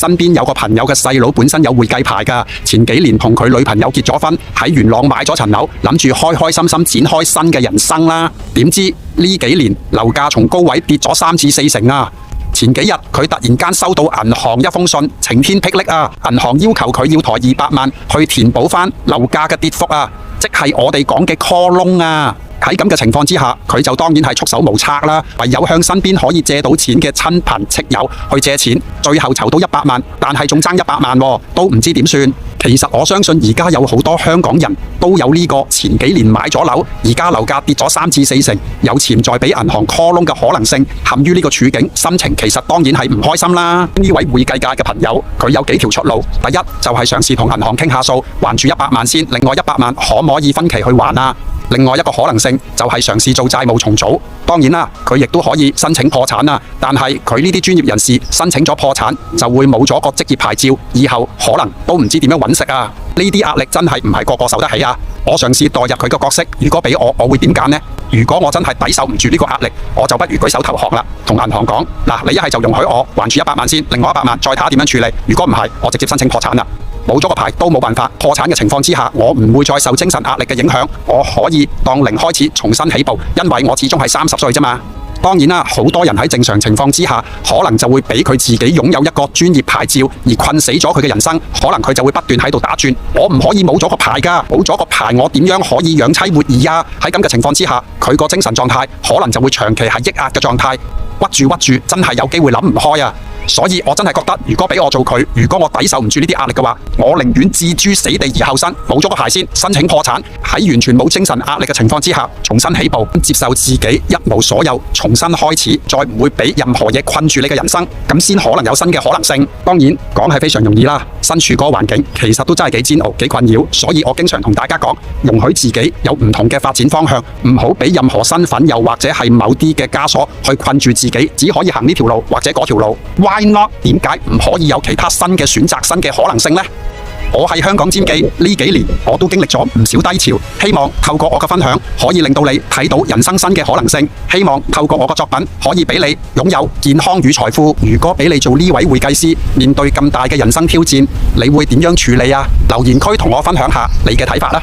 身邊有個朋友嘅細佬本身有會計牌㗎，前幾年同佢女朋友結咗婚，喺元朗買咗層樓，諗住開開心心展開新嘅人生啦。點知呢幾年樓價從高位跌咗3至4成啊！前幾日佢突然間收到銀行一封信，晴天霹靂啊！銀行要求佢要抬200萬去填補翻樓價嘅跌幅啊，即係我哋講嘅 call loan 啊！喺咁嘅情況之下，佢就當然係束手無策啦，唯有向身邊可以借到錢嘅親朋戚友去借錢，最後籌到100萬，但係仲爭100萬喎，都唔知點算。其實我相信而家有好多香港人都有呢個前幾年買咗樓，而家樓價跌咗3至4成，有潛在俾銀行 call loan 嘅可能性，陷於呢個處境，心情其實當然係唔開心啦。呢位會計界嘅朋友，佢有幾條出路，第一就係嘗試同銀行傾下數，還住100萬先，另外100萬可唔可以分期去還啊？另外一個可能性就係嘗試做債務重組，當然啦，佢亦都可以申請破產啊。但係佢呢啲專業人士申請咗破產，就會冇咗個職業牌照，以後可能都唔知點樣揾食啊。呢啲壓力真係唔係個個受得起啊。我嘗試代入佢個角色，如果俾我會點揀呢？如果我真係抵受唔住呢個壓力，我就不如舉手投降啦，同銀行講嗱，你一係就容許我還住100萬先，另外100萬再睇下點樣處理。如果唔係，我直接申請破產啦。冇咗個牌都冇辦法，破產嘅情況之下，我唔會再受精神壓力嘅影響，我可以當零開始重新起步，因為我始終係30歲啫嘛。當然啦，好多人喺正常情況之下，可能就會俾佢自己擁有一個專業牌照而困死咗佢嘅人生，可能佢就會不斷喺度打轉。我唔可以冇咗個牌㗎，冇咗個牌我點樣可以養妻活兒啊？喺咁嘅情況之下，佢個精神狀態可能就會長期係抑壓嘅狀態，屈住真係有機會諗唔開啊！所以我真係覺得，如果俾我做佢，如果我抵受唔住呢啲壓力嘅話，我寧願置諸死地而後生，冇咗個牌先，申請破產，喺完全冇精神壓力嘅情況之下，重新起步，接受自己一無所有，重新開始，再唔會俾任何嘢困住你嘅人生，咁先可能有新嘅可能性。當然講係非常容易啦，身處嗰個環境其實都真係幾煎熬、幾困擾，所以我經常同大家講，容許自己有唔同嘅發展方向，唔好俾任何身份又或者係某啲嘅枷鎖去困住自己，只可以行呢條路或者嗰條路。Why not？點解唔可以有其他新嘅選擇、新嘅可能性呢？我喺香港占記呢幾年，我都經歷咗唔少低潮。希望透過我嘅分享，可以令到你睇到人生新嘅可能性。希望透過我嘅作品，可以俾你擁有健康與財富。如果俾你做呢位會計師，面對咁大嘅人生挑戰，你會點樣處理啊？留言區同我分享下你嘅睇法啦！